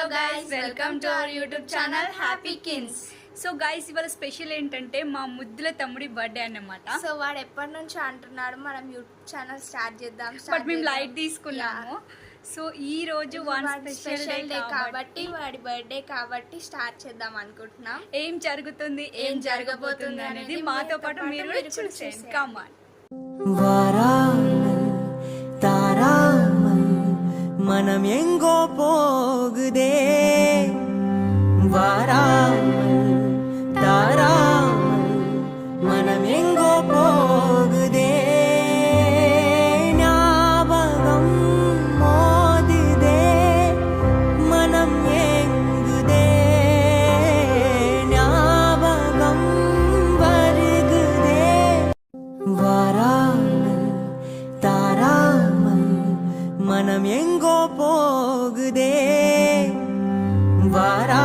Hello guys, welcome to our YouTube channel happy kins. So guys, ఇవాళ special ఏంటంటే మా ముద్దుల తమ్ముడి బర్త్డే అన్నమాట. సో వాడు ఎప్పటి నుంచి అంటున్నాడు మనం యూట్యూబ్ ఛానల్ స్టార్ట్ చేద్దాం, బట్ మేము లైట్ తీసుకున్నాము. సో ఈ రోజు స్పెషల్ డే కాబట్టి వాడి బర్త్డే కాబట్టి స్టార్ట్ చేద్దాం అనుకుంటున్నాం. ఏం జరుగుతుంది, ఏం జరగబోతుంది అనేది మాతో పాటు మీరు చూసేయండి. కమాన్. மனம் எங்கோ போகுதே, வாராமல் தாராமல் மனம் எங்கோ போகுதே, ஞாபகம் மோதுதே, மனம் ஏங்குதே, ஞாபகம் வருகுதே, வாராமல் தாராமல் மனம் எங்கோ போகுதே, வாரா